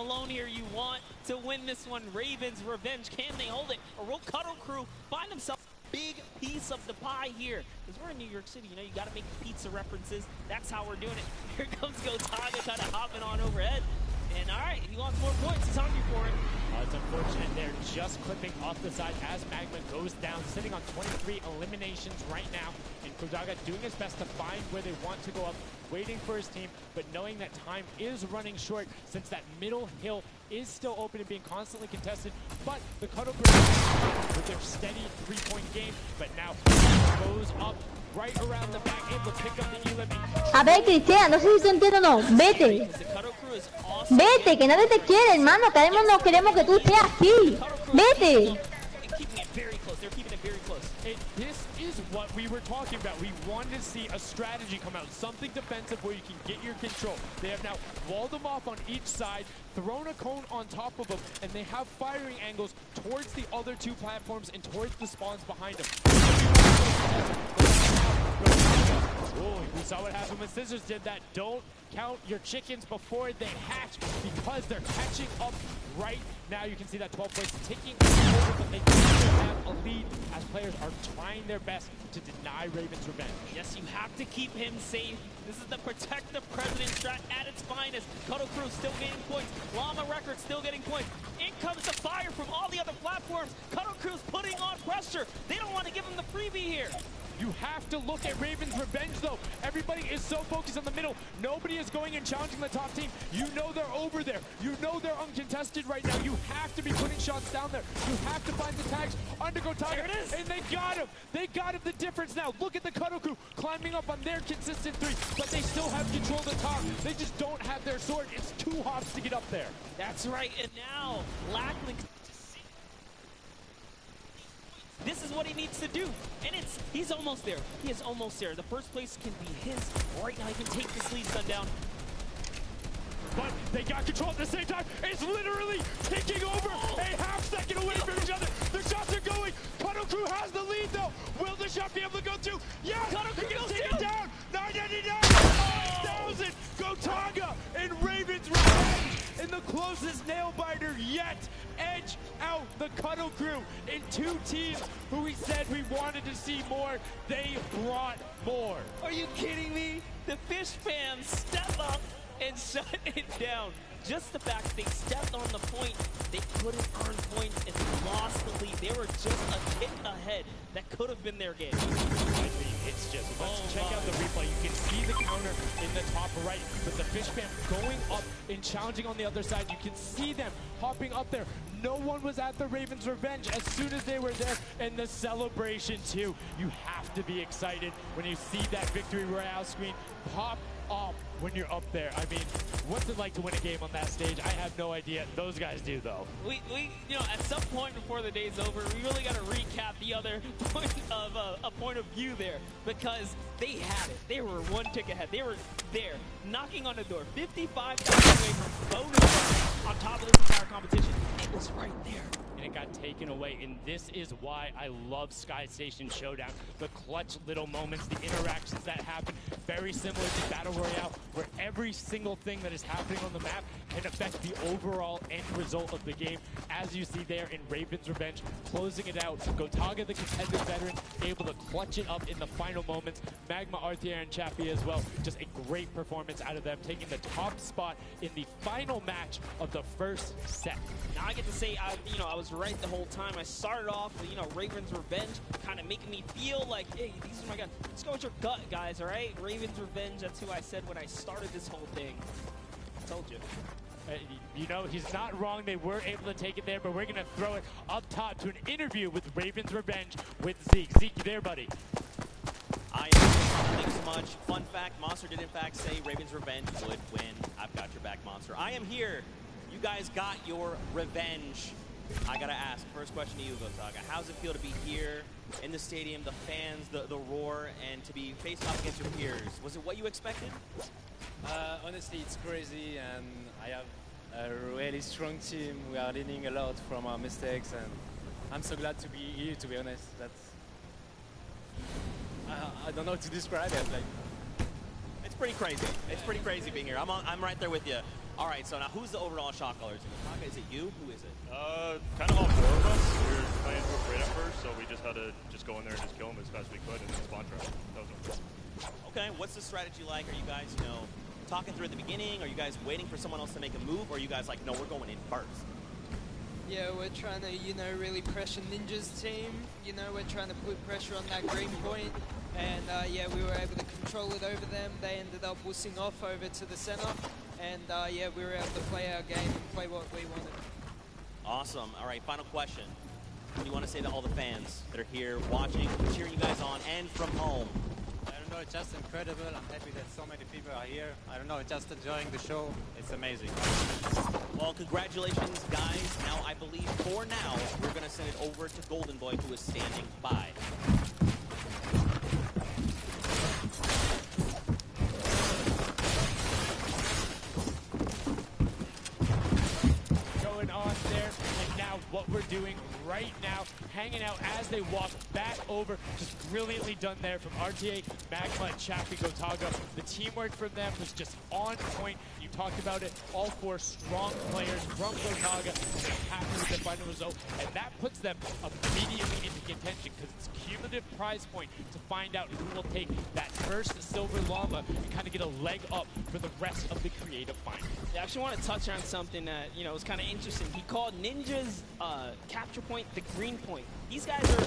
alone here. You want to win this one. Ravens revenge. Can they hold it? Or will Cuddle Crew find themselves a big piece of the pie here? Because we're in New York City. You know, you got to make pizza references. That's how we're doing it. Here comes Gotaga kind of hopping on overhead. And all right, he wants more points. He's hungry for it. It's unfortunate they're just clipping off the side as Magma goes down, sitting on 23 eliminations right now. And Gotaga doing his best to find where they want to go up, waiting for his team, but knowing that time is running short since that middle hill is still open and being constantly contested. But the Cuddle Crew with their steady three-point game, but now goes up right around the back, able to pick up the E-Living. A ver, Cristian, no sé si se entiende o no. Vete. Vete, que nadie te quiere, hermano. Queremos, no queremos que tú estés aquí. Vete. This is what we were talking about. We wanted to see a strategy come out, something defensive where you can get your control. They have now walled them off on each side, thrown a cone on top of them, and they have firing angles towards the other two platforms and towards the spawns behind them. Oh, we saw what happened when Scissors did that. Don't count your chickens before they hatch because they're catching up right now. You can see that 12 points ticking over, but they still have a lead as players are trying their best to deny Ravens revenge. Yes, you have to keep him safe. This is the protect the president strat at its finest. Cuddle Crew still getting points. Llama Records still getting points. In comes the fire from all the other platforms. Cuddle Crew's putting on pressure. They don't want to give him the freebie here. You have to look at Ravens revenge, though. Everybody is so focused on the middle. Nobody is going and challenging the top team. You know they're over there. You know they're uncontested right now. You have to be putting shots down there. You have to find the tags under Gotaga. There it is. And they got him. They got him the difference now. Look at the Cuddle Crew climbing up on their consistent three, but they still have control of the top. They just don't have their sword. It's 2 hops to get up there. That's right. And now, Lackland. This is what he needs to do, and he's almost there. He is almost there. The first place can be his. Right now, he can take this lead sundown. But they got control at the same time. It's literally taking over a half-second away from each other. The shots are going. Cuddle Crew has the lead, though. Will the shot be able to go through? Yes! Cuddle Crew can goes take down. it down. 999. 1,000. Gotaga and Ravens revenge in the closest nail-biter yet. Edge out the Cuddle Crew in 2 teams who we said we wanted to see more. They brought more. Are you kidding me? The Fish fans step up and shut it down. Just the fact they stepped on the point, they couldn't earn points and they lost the lead. They were just a kick ahead. That could have been their game. I mean, it's just, let's check out the replay. You can see the counter in the top right with the Fish fam going up and challenging on the other side. You can see them hopping up there. No one was at the Ravens revenge as soon as they were there, and the celebration too. You have to be excited when you see that victory royale screen pop up when you're up there. I mean, what's it like to win a game on that stage? I have no idea. Those guys do, though. We you know, at some point before the day's over, we really got to recap the other point of a point of view there, because they had it. They were 1 tick ahead. They were there, knocking on the door, 55,000 away from bonus on top of this entire competition. It was right there. And it got taken away, and this is why I love Sky Station Showdown. The clutch little moments, the interactions that happen, very similar to Battle Royale, where every single thing that is happening on the map can affect the overall end result of the game, as you see there in Ravens Revenge, closing it out. Gotaga, the competitive veteran, able to clutch it up in the final moments. Magma, Arthier, and Chappie as well. Just a great performance out of them, taking the top spot in the final match of the first set. Now I get to say, I was right the whole time. I started off with, Ravens Revenge, kind of making me feel like, hey, these are my guys. Let's go with your gut, guys, all right? Ravens Revenge, that's who I said when I started this whole thing. I told you. He's not wrong. They were able to take it there, but we're going to throw it up top to an interview with Ravens Revenge with Zeke. Zeke, you there, buddy? Thank you so much. Fun fact, Monster did in fact say Ravens Revenge would win. I've got your back, Monster. I am here. You guys got your revenge. I gotta ask, first question to you, Gotaga. How does it feel to be here in the stadium, the fans, the roar, and to be facing off against your peers? Was it what you expected? Honestly, it's crazy, and I have a really strong team. We are learning a lot from our mistakes, and I'm so glad to be here, to be honest. I don't know how to describe it. It's pretty crazy. It's pretty crazy being here. I'm right there with you. All right, so now who's the overall shot caller? Is it you? Who is it? Kind of all four of us. We were playing too afraid at first, so we just had to just go in there and just kill him as fast as we could and then spawn trap. That was it. Okay, what's the strategy like? Are you guys, talking through at the beginning? Are you guys waiting for someone else to make a move? Or are you guys like, no, we're going in first? Yeah, we're trying to, really pressure Ninja's team. We're trying to put pressure on that green point. And yeah, we were able to control it over them. They ended up wussing off over to the center. And yeah, we were able to play our game and play what we wanted. Awesome. All right, final question. What do you want to say to all the fans that are here watching, cheering you guys on, and from home? I don't know, it's just incredible. I'm happy that so many people are here. I don't know, just enjoying the show. It's amazing. Well, congratulations, guys. Now, I believe for now, we're going to send it over to Golden Boy, who is standing by. Going on there, and now what we're doing right now, hanging out as they walk back over, just brilliantly done there from RTA, Magma, and Chappie Gotaga. The teamwork from them was just on point. You talked about it, all four strong players from Gotaga, happy with the final result, and that puts them immediately into contention because it's a cumulative prize point to find out who will take that first silver llama and kind of get a leg up for the rest of the creative final. I actually want to touch on something that, was kind of interesting. He called Ninja's capture point the green point. These guys are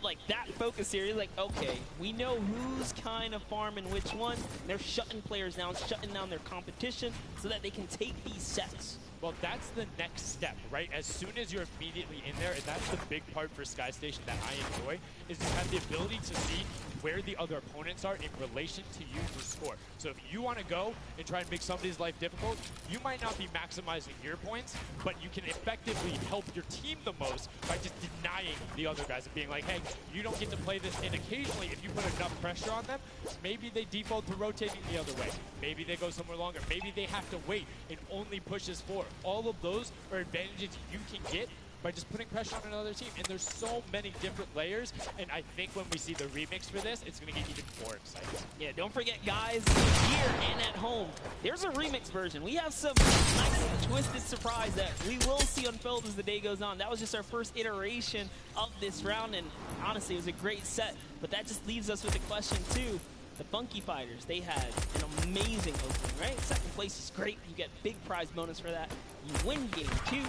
like that focus here. He's like, okay, we know who's kind of farming which one. They're shutting players down, shutting down their competition so that they can take these sets. Well, that's the next step, right? As soon as you're immediately in there, and that's the big part for Sky Station that I enjoy, is you have the ability to see where the other opponents are in relation to you to score. So if you want to go and try and make somebody's life difficult, you might not be maximizing your points, but you can effectively help your team the most by just denying the other guys and being like, hey, you don't get to play this. And occasionally, if you put enough pressure on them, maybe they default to rotating the other way. Maybe they go somewhere longer. Maybe they have to wait and only pushes forward. All of those are advantages you can get by just putting pressure on another team. And there's so many different layers, and I think when we see the remix for this, it's going to get even more exciting. Yeah, don't forget, guys, here and at home, there's a remix version. We have some nice twisted surprise that we will see unfold as the day goes on. That was just our first iteration of this round, and honestly, it was a great set. But that just leaves us with a question, too. The Funky Fighters, they had an amazing opening, right? Second place is great. You get big prize bonus for that. You win game 2, and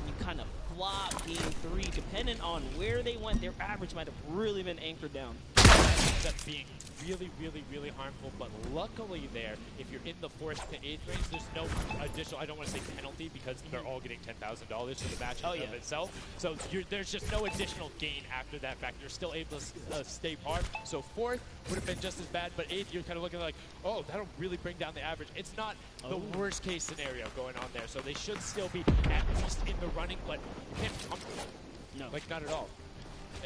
you kind of flop game 3. Depending on where they went, their average might have really been anchored down. Ends up being really, really, really harmful, but luckily there, if you're in the 4th to 8th range, there's no additional, I don't want to say penalty, because they're all getting $10,000 for the match of itself. So there's just no additional gain after that fact. You're still able to stay par. So 4th would have been just as bad, but 8th, you're kind of looking like, oh, that'll really bring down the average. It's not the worst case scenario going on there, so they should still be at least in the running, but you can't be comfortable. No. Like, not at all.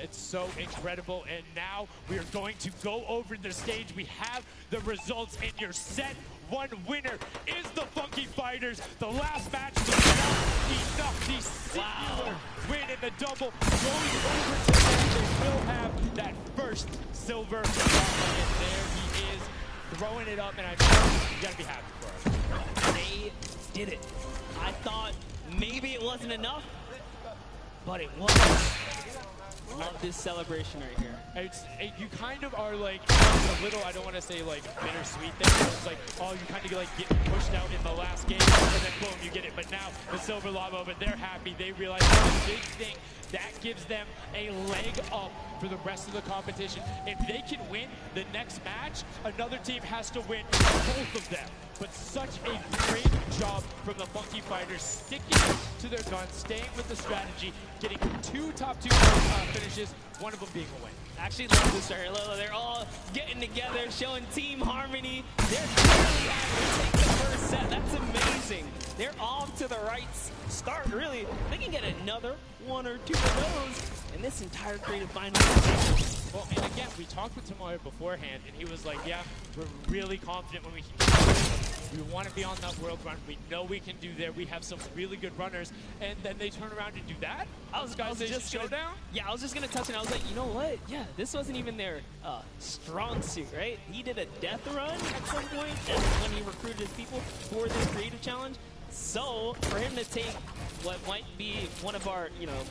It's so incredible, and now we are going to go over the stage. We have the results, and your set 1 winner is the Funky Fighters. The last match was not enough. The singular win in the double goes over to them. They will have that first silver, and there he is throwing it up, and you gotta be happy for him. They did it. I thought maybe it wasn't enough, but it was. Love this celebration right here. You kind of are like a little, I don't want to say like bittersweet thing. It's like, oh, you kind of like get pushed out in the last game, and then boom, you get it. But now the silver llama, but they're happy. They realize it's a big thing that gives them a leg up for the rest of the competition. If they can win the next match, another team has to win both of them. But such a great job from the Funky Fighters, sticking to their guns, staying with the strategy, getting 2 top 2 finishes, one of them being a win. Actually love this right here. They're all getting together, showing team harmony. They're clearly happy to take the first set. That's amazing. They're off to the right start, really. They can get another 1 or 2 of those in this entire creative final. Well, and again, we talked with Tamaya beforehand, and he was like, yeah, we're really confident when we can We want to be on that world run. We know we can do there. We have some really good runners, and then they turn around and do that. I was just Showdown. Yeah, I was just gonna touch it. I was like, you know what? Yeah, this wasn't even their strong suit, right? He did a death run at some point when he recruited his people for this creative challenge. So for him to take what might be one of our, you know,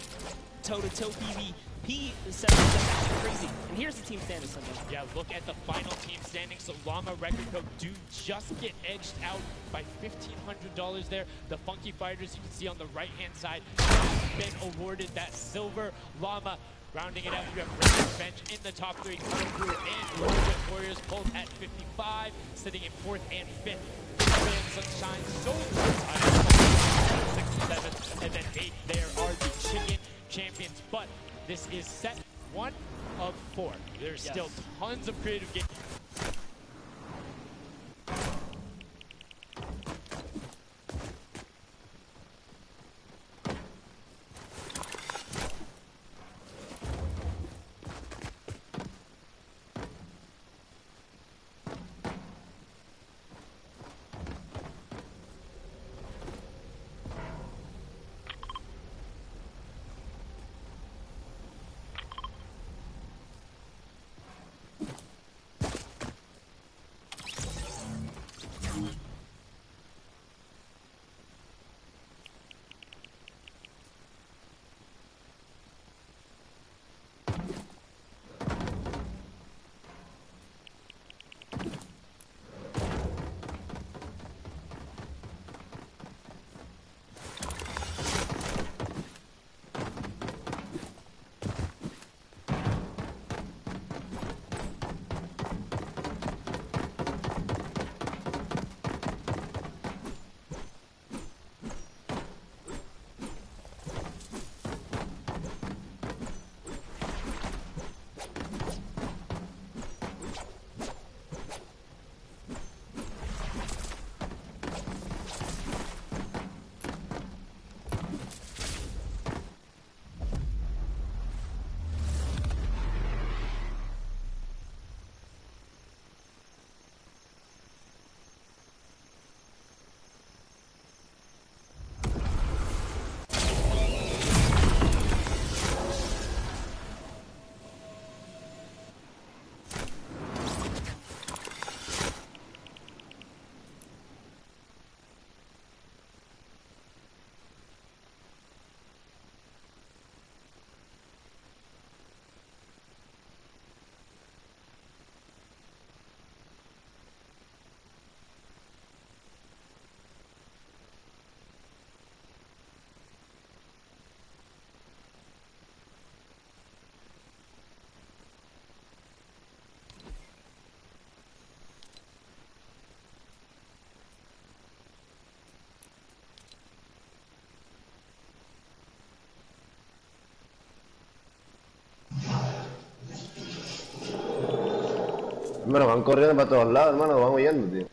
toe-to-toe PvP setups, that's actually crazy. And here's the team standings. Yeah, look at the final team standings. So Llama Record Code do just get edged out by $1,500 there. The Funky Fighters, you can see on the right-hand side, have been awarded that silver. Llama rounding it out. You have Raven's Revenge in the top 3. Cuddle Crew and Roto Warriors both at 55, sitting in 4th and 5th. Sunshine so close, 6th and 7th, and then 8th there are the Chicken Champions. But this is set 1 of 4. There's still tons of creative games. Hermano, van corriendo para todos lados, hermano, van huyendo, tío.